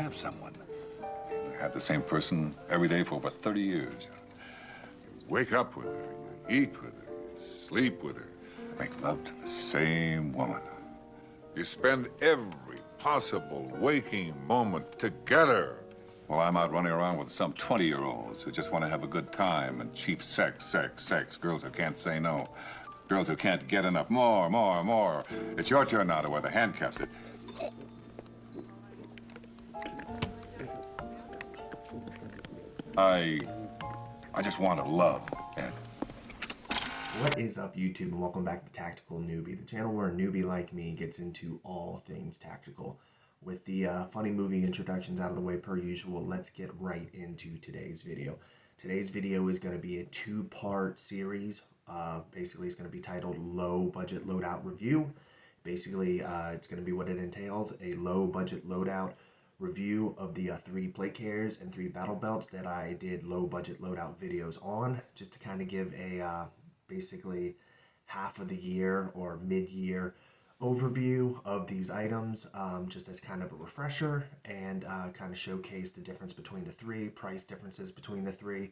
have someone. You have the same person every day for over 30 years. You wake up with her, you eat with her, you sleep with her, you make love to the same woman. You spend every possible waking moment together. Well, I'm out running around with some 20-year-olds who just want to have a good time and cheap sex. Girls who can't say no. Girls who can't get enough. More. It's your turn now to wear the handcuffs. I just want to love, Ed. What is up, YouTube, and welcome back to Tactical Newbie, the channel where a newbie like me gets into all things tactical. With the funny movie introductions out of the way per usual, let's get right into today's video. Today's video is going to be a two-part series. Basically, it's going to be titled Low Budget Loadout Review. Basically, it's going to be what it entails, a low budget loadout review of the 3 plate carriers and 3 battle belts that I did low budget loadout videos on, just to kind of give a basically half of the year or mid-year overview of these items, just as kind of a refresher, and kind of showcase the difference between the 3, price differences between the 3,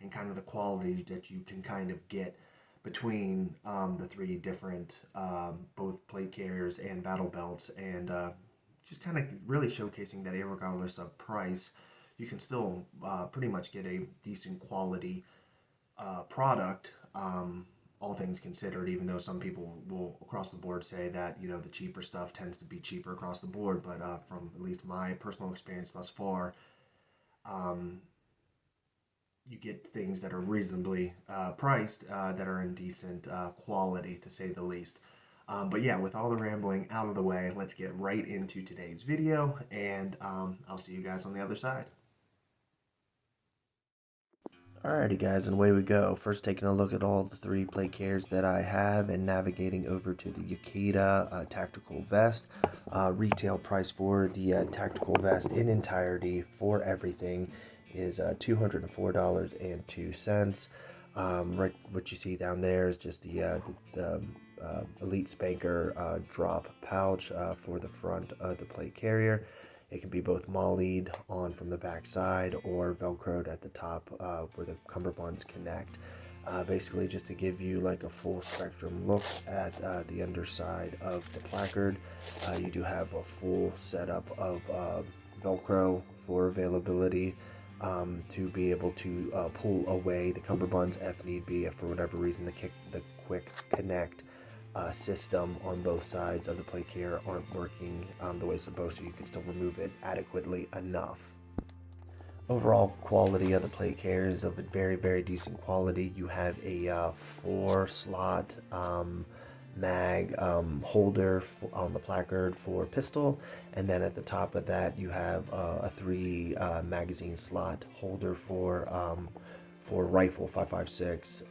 and kind of the quality that you can kind of get between the 3 different both plate carriers and battle belts, and just kind of really showcasing that regardless of price, you can still pretty much get a decent quality product, all things considered, even though some people will across the board say that, you know, the cheaper stuff tends to be cheaper across the board, but from at least my personal experience thus far, you get things that are reasonably priced, that are in decent quality, to say the least. But yeah, with all the rambling out of the way, let's get right into today's video, and I'll see you guys on the other side. Alrighty guys, and away we go. First, taking a look at all the 3 plate carriers that I have and navigating over to the Yakeda tactical vest. Retail price for the tactical vest in entirety for everything is $204.02. Right, what you see down there is just the Elite Spanker drop pouch for the front of the plate carrier. It can be both MOLLE'd on from the back side or Velcroed at the top where the cummerbunds connect. Basically just to give you like a full spectrum look at the underside of the placard. You do have a full setup of Velcro for availability to be able to pull away the cummerbunds if need be, if for whatever reason the quick connect system on both sides of the plate carrier aren't working the way it's supposed to. You can still remove it adequately enough. Overall quality of the plate carrier is of a very decent quality. You have a 4-slot mag holder on the placard for pistol, and then at the top of that you have a 3 magazine slot holder for rifle 5.56,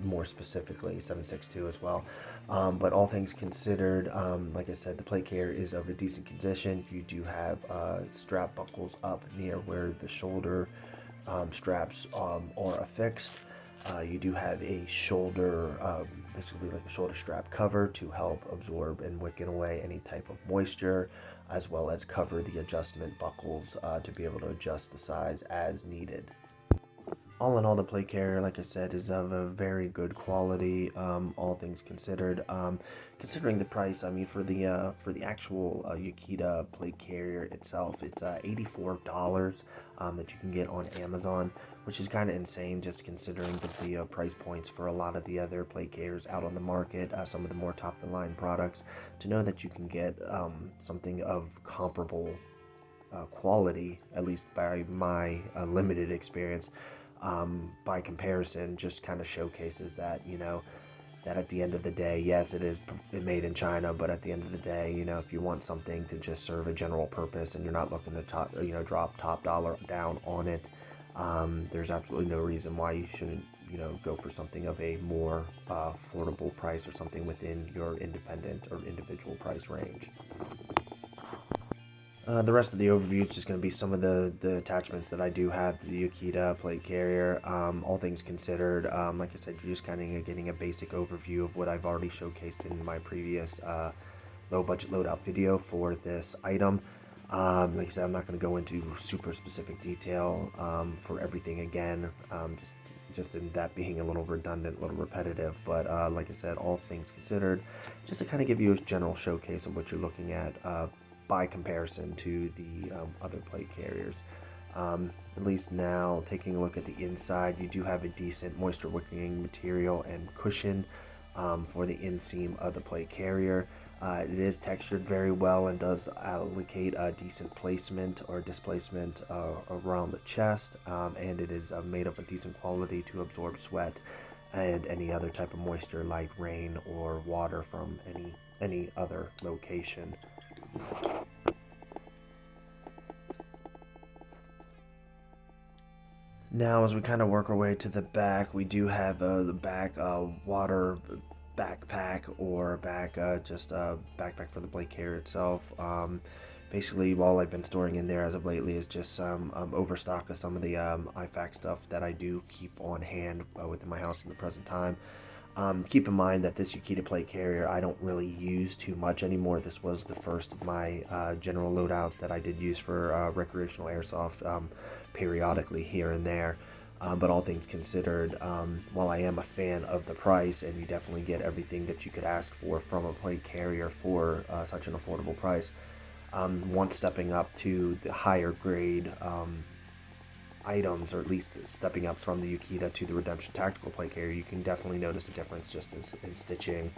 more specifically 7.62 as well. But all things considered, like I said, the plate carrier is of a decent condition. You do have strap buckles up near where the shoulder straps are affixed. You do have a shoulder, basically like a shoulder strap cover to help absorb and wick away any type of moisture, as well as cover the adjustment buckles to be able to adjust the size as needed. All in all, the plate carrier, like I said, is of a very good quality, all things considered. Considering the price, I mean, for the actual Yakeda plate carrier itself, it's $84 that you can get on Amazon, which is kind of insane, just considering the price points for a lot of the other plate carriers out on the market, some of the more top-of-the-line products. To know that you can get something of comparable quality, at least by my limited experience, by comparison, just kind of showcases that, you know, that at the end of the day, yes, it is made in China, but at the end of the day, you know, if you want something to just serve a general purpose and you're not looking to drop top dollar down on it, there's absolutely no reason why you shouldn't, you know, go for something of a more affordable price or something within your independent or individual price range. The rest of the overview is just going to be some of the attachments that I do have to the Yakeda plate carrier. All things considered, like I said, you're just kind of getting a basic overview of what I've already showcased in my previous low budget loadout video for this item. Like I said, I'm not going to go into super specific detail for everything again, just in that being a little redundant, a little repetitive. But like I said, all things considered, just to kind of give you a general showcase of what you're looking at by comparison to the other plate carriers. At least now, taking a look at the inside, you do have a decent moisture wicking material and cushion for the inseam of the plate carrier. It is textured very well and does allocate a decent placement or displacement around the chest, and it is made of a decent quality to absorb sweat and any other type of moisture like rain or water from any other location. Now, as we kind of work our way to the back, we do have the back water backpack or just a backpack for the blade carrier itself. Basically, all I've been storing in there as of lately is just some overstock of some of the IFAK stuff that I do keep on hand within my house in the present time. Keep in mind that this Yakeda plate carrier I don't really use too much anymore. This was the first of my general loadouts that I did use for recreational airsoft periodically here and there. But all things considered, while I am a fan of the price, and you definitely get everything that you could ask for from a plate carrier for such an affordable price, once stepping up to the higher grade items, or at least stepping up from the Yakeda to the Redemption Tactical plate carrier, you can definitely notice a difference just in stitching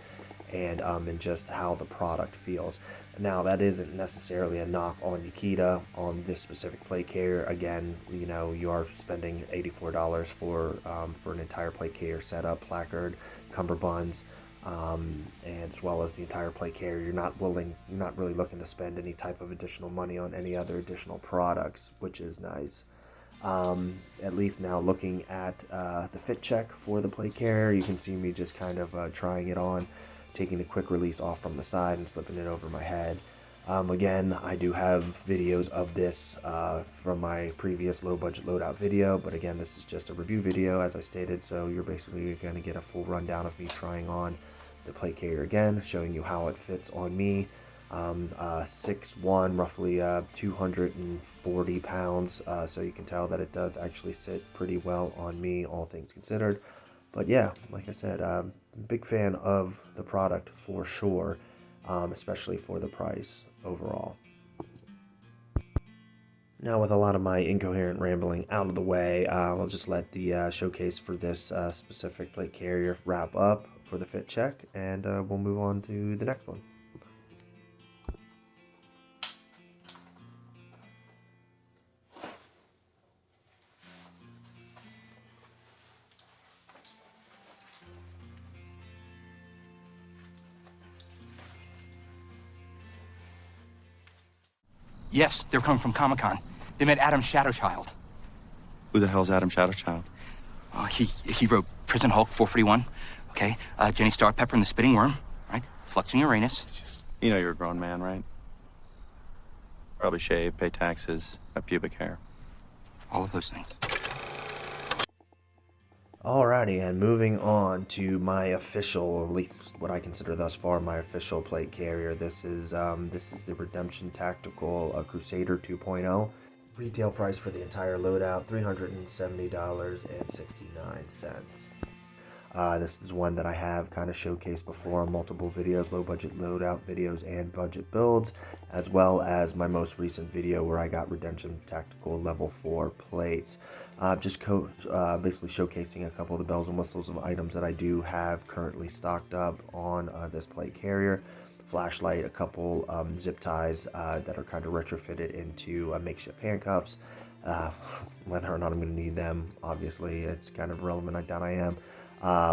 and in just how the product feels. Now, that isn't necessarily a knock on Yakeda on this specific plate carrier. Again, you know, you are spending $84 for an entire plate carrier setup, placard, cummerbunds, and as well as the entire plate carrier. You're not really looking to spend any type of additional money on any other additional products, which is nice. At least now, looking at the fit check for the plate carrier, you can see me just kind of trying it on, taking the quick release off from the side and slipping it over my head. Again, I do have videos of this from my previous low budget loadout video, but again, this is just a review video, as I stated, so you're basically going to get a full rundown of me trying on the plate carrier again, showing you how it fits on me. 6'1", roughly 240 pounds, so you can tell that it does actually sit pretty well on me, all things considered. But yeah, like I said, big fan of the product for sure, especially for the price overall. Now, with a lot of my incoherent rambling out of the way, I'll just let the showcase for this specific plate carrier wrap up for the fit check, and we'll move on to the next one. Yes, they're coming from Comic-Con. They met Adam Shadowchild. Who the hell's Adam Shadowchild? He wrote Prison Hulk 441, okay? Jenny Star Pepper and the Spitting Worm, right? Fluxing Uranus. You know you're a grown man, right? Probably shave, pay taxes, have pubic hair. All of those things. Alrighty, and moving on to my official, or at least what I consider thus far my official plate carrier. This is the Redemption Tactical Crusader 2.0. Retail price for the entire loadout, $370.69. This is one that I have kind of showcased before on multiple videos, low budget loadout videos and budget builds, as well as my most recent video where I got Redemption Tactical level 4 plates. Basically showcasing a couple of the bells and whistles of items that I do have currently stocked up on this plate carrier. Flashlight, a couple zip ties that are kind of retrofitted into makeshift handcuffs. Whether or not I'm going to need them, obviously, it's kind of irrelevant. I doubt I am.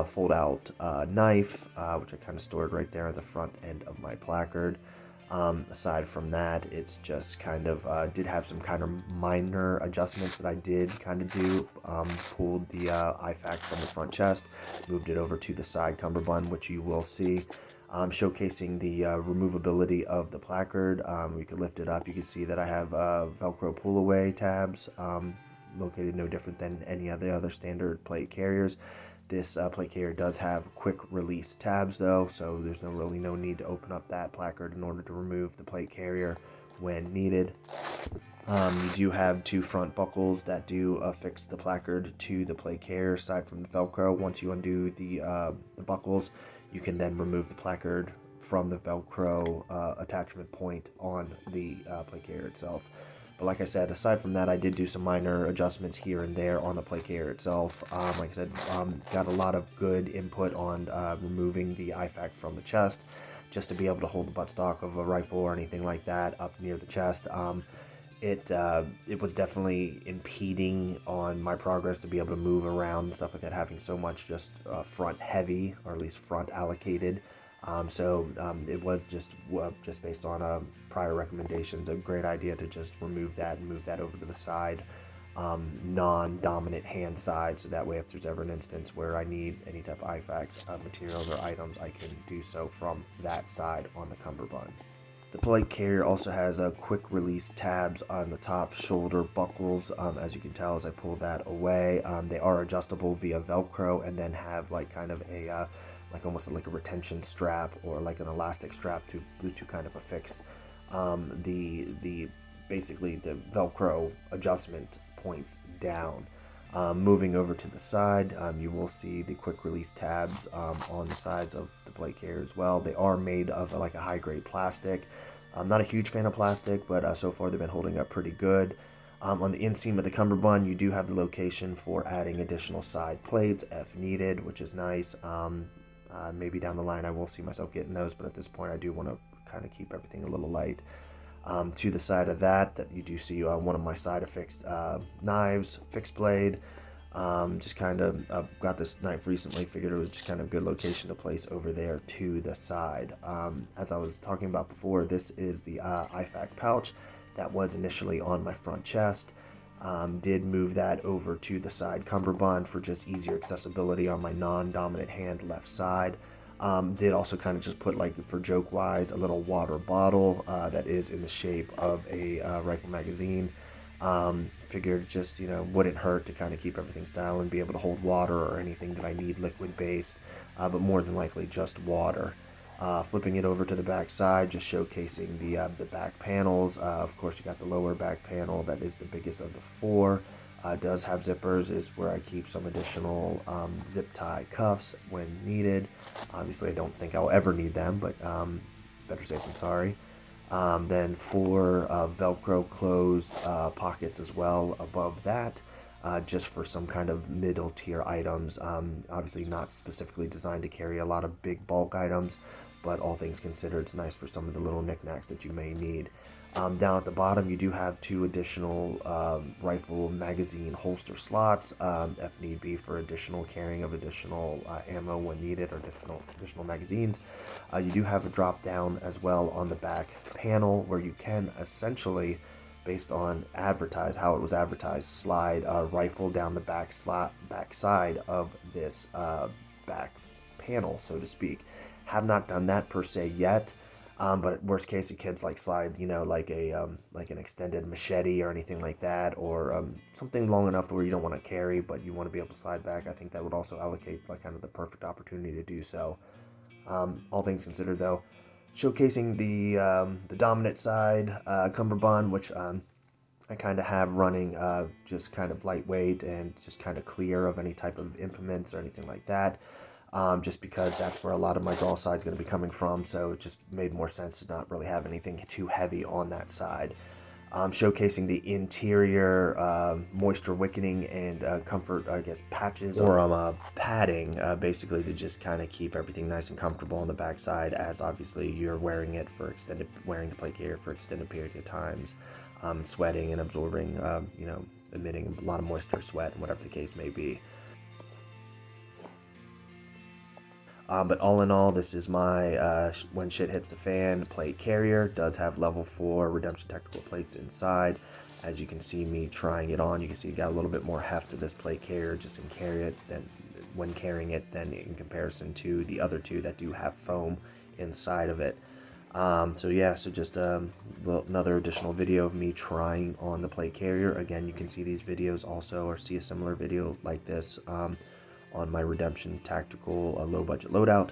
Fold out knife, which I kind of stored right there at the front end of my placard. Aside from that, it's just kind of did have some kind of minor adjustments that I did kind of do. Pulled the IFAK from the front chest, moved it over to the side cummerbund, which you will see. Showcasing the removability of the placard. You can lift it up. You can see that I have Velcro pull away tabs, located no different than any of the other standard plate carriers. This plate carrier does have quick release tabs though, so there's really no need to open up that placard in order to remove the plate carrier when needed. You do have 2 front buckles that do affix the placard to the plate carrier aside from the Velcro. Once you undo the buckles, you can then remove the placard from the Velcro attachment point on the plate carrier itself. But like I said, aside from that, I did do some minor adjustments here and there on the plate carrier itself. Like I said, got a lot of good input on removing the IFAK from the chest, just to be able to hold the buttstock of a rifle or anything like that up near the chest. It was definitely impeding on my progress to be able to move around and stuff like that, having so much just front heavy, or at least front allocated. It was just based on prior recommendations, a great idea to just remove that and move that over to the side, non-dominant hand side, so that way if there's ever an instance where I need any type of IFAK materials or items, I can do so from that side on the cummerbund. The plate carrier also has quick release tabs on the top shoulder buckles. As you can tell as I pull that away, they are adjustable via Velcro, and then have like kind of a like almost like a retention strap or like an elastic strap to kind of affix basically the Velcro adjustment points down. Moving over to the side, you will see the quick release tabs on the sides of the plate carrier as well. They are made of like a high grade plastic. I'm not a huge fan of plastic, but so far they've been holding up pretty good. On the inseam of the cummerbund, you do have the location for adding additional side plates if needed, which is nice. Maybe down the line I will see myself getting those, but at this point I do want to kind of keep everything a little light. To the side of that you do see one of my side affixed knives, fixed blade. Just kind of got this knife recently, figured it was just kind of a good location to place over there to the side. As I was talking about before, this is the IFAK pouch that was initially on my front chest. Did move that over to the side cummerbund for just easier accessibility on my non-dominant hand left side. Did also kind of just put, like for joke wise, a little water bottle that is in the shape of a rifle magazine. Figured just, wouldn't hurt to kind of keep everything style and be able to hold water or anything that I need liquid based, but more than likely just water. Flipping it over to the back side, just showcasing the back panels. Of course, you got the lower back panel that is the biggest of the 4. Does have zippers, is where I keep some additional zip tie cuffs when needed. Obviously I don't think I'll ever need them, but better safe than sorry. Then 4 Velcro closed pockets as well above that, just for some kind of middle tier items. Obviously not specifically designed to carry a lot of big bulk items, but all things considered, it's nice for some of the little knickknacks that you may need. Down at the bottom, you do have 2 additional rifle magazine holster slots, if need be, for additional carrying of additional ammo when needed, or additional magazines. You do have a drop down as well on the back panel, where you can essentially, based on how it was advertised, slide a rifle down the back side of this back panel, so to speak. Have not done that per se yet. But worst case, you kids like slide, like an extended machete or anything like that, or something long enough to where you don't want to carry, but you want to be able to slide back. I think that would also allocate like kind of the perfect opportunity to do so. All things considered, though, showcasing the dominant side cummerbund, which I kind of have running just kind of lightweight and just kind of clear of any type of implements or anything like that. Just because that's where a lot of my draw side is going to be coming from, so it just made more sense to not really have anything too heavy on that side. Showcasing the interior moisture wickening and comfort, I guess, patches or padding, basically to just kind of keep everything nice and comfortable on the back side, as obviously you're wearing the plate carrier for extended period of times, sweating and absorbing, emitting a lot of moisture, sweat, and whatever the case may be. But all in all, this is my when shit hits the fan plate carrier. Does have level 4 Redemption Tactical plates inside. As you can see me trying it on, you can see it got a little bit more heft to this plate carrier just in carrying it than in comparison to the other 2 that do have foam inside of it. So just another additional video of me trying on the plate carrier. Again, you can see these videos also, or see a similar video like this on my Redemption Tactical Low Budget Loadout,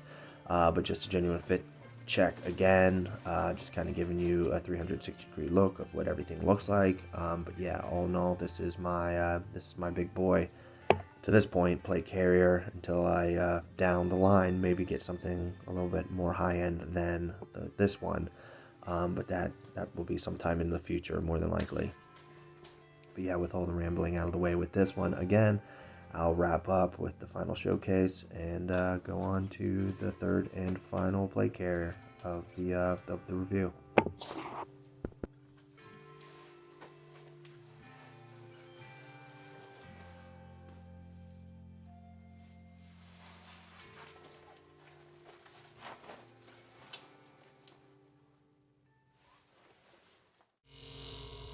but just a genuine check again, just kind of giving you a 360-degree look of what everything looks like. But yeah, all in all, this is my big boy to this point, plate carrier, until I down the line maybe get something a little bit more high-end than this one. But that will be sometime in the future, more than likely. But yeah, with all the rambling out of the way with this one, again, I'll wrap up with the final showcase and go on to the third and final plate carrier of the review.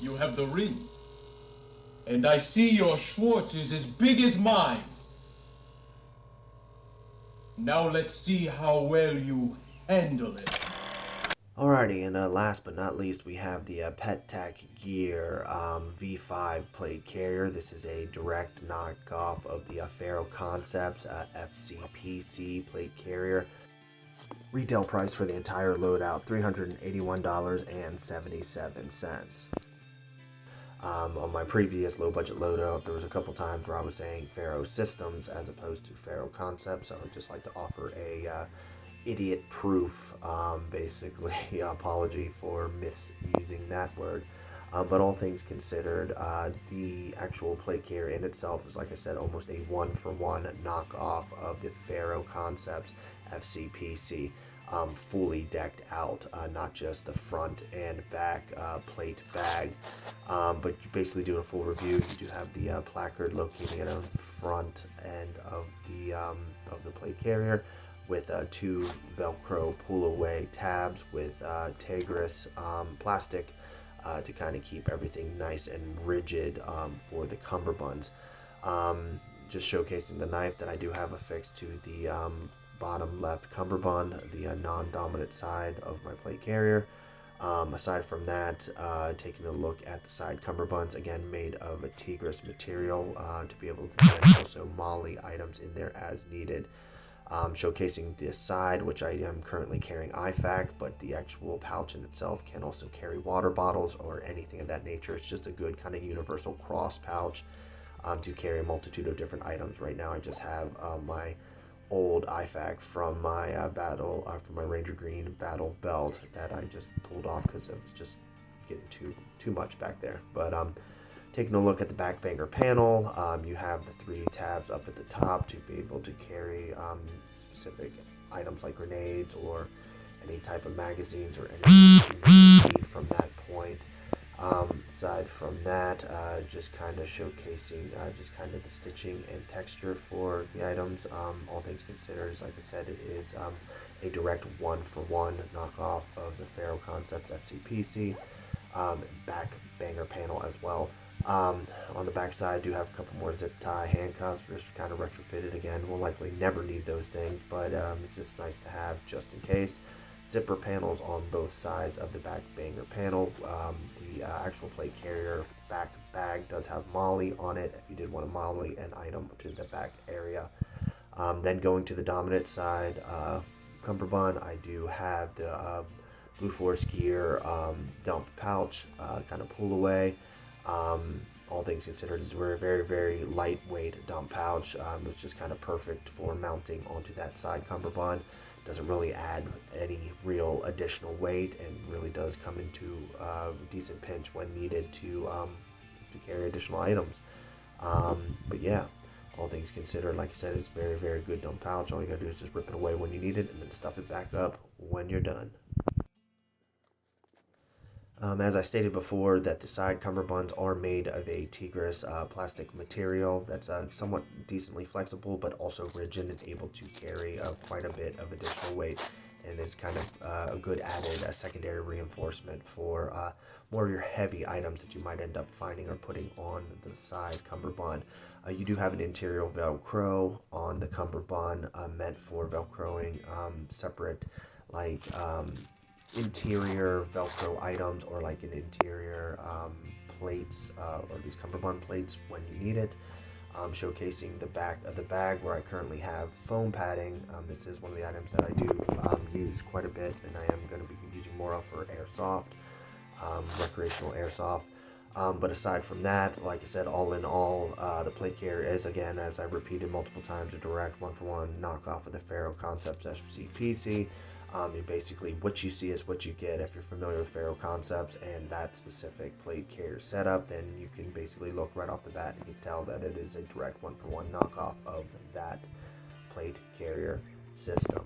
You have the ring. And I see your Schwartz is as big as mine. Now let's see how well you handle it. Alrighty, and last but not least, we have the PETAC GEAR V5 plate carrier. This is a direct knockoff of the Faro Concepts FCPC plate carrier. Retail price for the entire loadout, $381.77. On my previous low budget loadout, there was a couple times where I was saying Faro Systems as opposed to Faro Concepts. So I would just like to offer a idiot proof, basically, apology for misusing that word. But all things considered, the actual plate carrier in itself is, like I said, almost a one-for-one knockoff of the Faro Concepts FCPC. Fully decked out, not just the front and back plate bag, but you basically do a full review. You do have the placard located on the front end of the plate carrier, with two Velcro pull-away tabs with Tigris plastic to kind of keep everything nice and rigid for the cummerbunds. Just showcasing the knife that I do have affixed to the bottom left cummerbund, the non-dominant side of my plate carrier. Aside from that, taking a look at the side cummerbunds, again made of a Tigris material to be able to then also MOLLE items in there as needed. Showcasing this side, which I am currently carrying IFAK, but the actual pouch in itself can also carry water bottles or anything of that nature. It's just a good kind of universal cross pouch to carry a multitude of different items. Right now I just have my old IFAK from my from my Ranger Green battle belt that I just pulled off because it was just getting too much back there. But taking a look at the back banger panel, you have the three tabs up at the top to be able to carry specific items like grenades or any type of magazines or anything that you need from that point. Aside from that, just kind of showcasing just kind of the stitching and texture for the items. All things considered, like I said, it is a direct one-for-one knockoff of the Faro Concepts FCPC. Back banger panel as well. On the back side, I do have a couple more zip tie handcuffs, just kind of retrofitted again. We'll likely never need those things, but it's just nice to have just in case. Zipper panels on both sides of the back banger panel. The actual plate carrier back bag does have MOLLE on it if you did want to MOLLE an item to the back area. Then going to the dominant side cummerbund, I do have the Blue Force Gear dump pouch, kind of pull away. All things considered, is a very, very lightweight dump pouch. It's just kind of perfect for mounting onto that side cummerbund. Doesn't really add any real additional weight and really does come into a decent pinch when needed to carry additional items. But yeah, all things considered, like I said, it's very, very good dump pouch. All you gotta do is just rip it away when you need it and then stuff it back up when you're done. As I stated before, that the side cummerbunds are made of a Tigris plastic material that's somewhat decently flexible, but also rigid and able to carry quite a bit of additional weight, and is kind of a good added secondary reinforcement for more of your heavy items that you might end up finding or putting on the side cummerbund. You do have an interior Velcro on the cummerbund meant for Velcroing separate, like interior Velcro items or like an interior plates or these cummerbund plates when you need it. showcasing the back of the bag where I currently have foam padding. This is one of the items that I do use quite a bit, and I am going to be using more of for airsoft, recreational airsoft. But aside from that, like I said, all in all, the plate carrier is, again, as I repeated multiple times, a direct one-for-one knockoff of the Faro Concepts FCPC. Basically, what you see is what you get. If you're familiar with Faro Concepts and that specific plate carrier setup, then you can basically look right off the bat and you can tell that it is a direct one-for-one knockoff of that plate carrier system.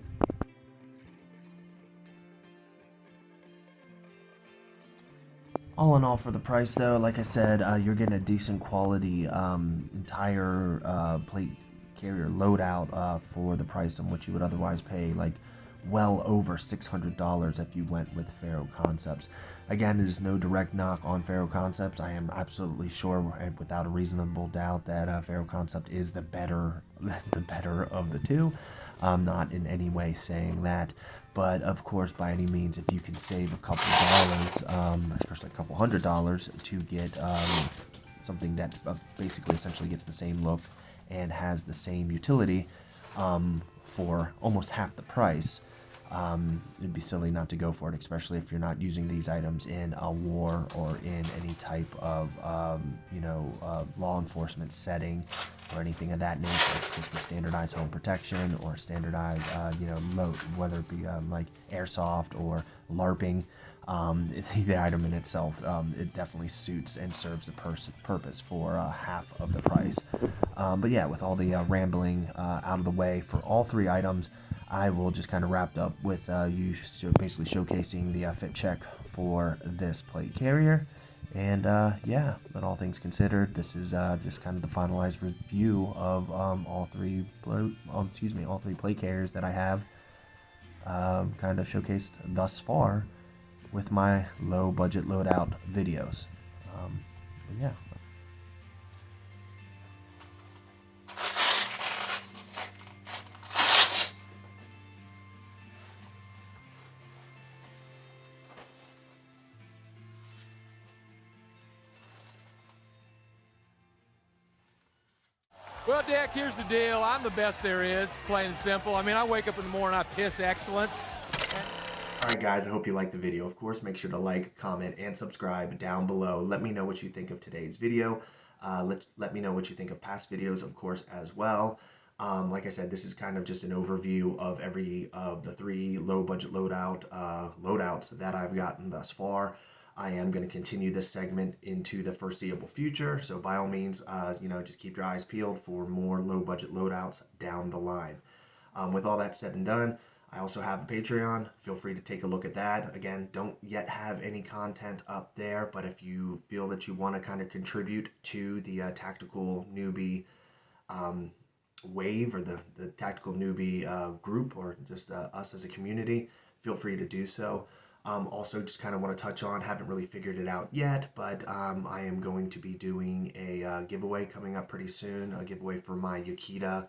All in all, for the price though, like I said, you're getting a decent quality entire plate carrier loadout for the price on what you would otherwise pay, like well over $600 if you went with Faro Concepts. Again, it is no direct knock on Faro Concepts. I am absolutely sure and without a reasonable doubt that Faro Concept is the better of the two. I'm not in any way saying that, but of course, by any means, if you can save a couple dollars, especially a couple $100, to get something that basically essentially gets the same look and has the same utility for almost half the price, it'd be silly not to go for it, especially if you're not using these items in a war or in any type of law enforcement setting or anything of that nature. It's just for standardized home protection or standardized load, whether it be like airsoft or LARPing. The item in itself, it definitely suits and serves the purpose for half of the price. But yeah, with all the rambling out of the way for all three items, I will just kind of wrap up with basically showcasing the fit check for this plate carrier. And yeah, but all things considered, this is just kind of the finalized review of all three plate carriers that I have kind of showcased thus far with my low budget loadout videos. Yeah. Well, Dick, here's the deal. I'm the best there is, plain and simple. I mean, I wake up in the morning, I piss excellence. Alright guys, I hope you liked the video. Of course, make sure to like, comment, and subscribe down below. Let me know what you think of today's video. Let me know what you think of past videos, of course, as well. Like I said, this is kind of just an overview of every of the three low budget loadouts that I've gotten thus far. I am going to continue this segment into the foreseeable future, so by all means, just keep your eyes peeled for more low budget loadouts down the line. With all that said and done, I also have a Patreon. Feel free to take a look at that. Again, don't yet have any content up there, but if you feel that you want to kind of contribute to the tactical newbie wave or the tactical newbie group, or just us as a community, feel free to do so. Also, just kind of want to touch on, haven't really figured it out yet, but I am going to be doing a giveaway coming up pretty soon, a giveaway for my Yakeda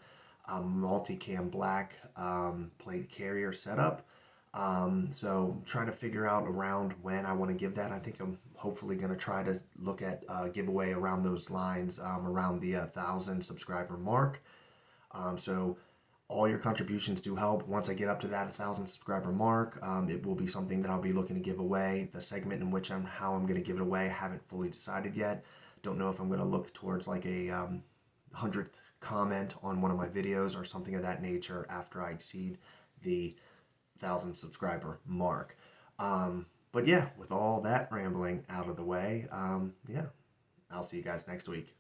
Multicam black plate carrier setup. So trying to figure out around when I want to give that. I think I'm hopefully going to try to look at a giveaway around those lines, around the 1,000 subscriber mark. So all your contributions do help. Once I get up to that 1,000 subscriber mark, it will be something that I'll be looking to give away. The segment in which how I'm going to give it away, I haven't fully decided yet. Don't know if I'm going to look towards like a 100th comment on one of my videos or something of that nature after I exceed the 1,000 subscriber mark. But yeah, with all that rambling out of the way, yeah, I'll see you guys next week.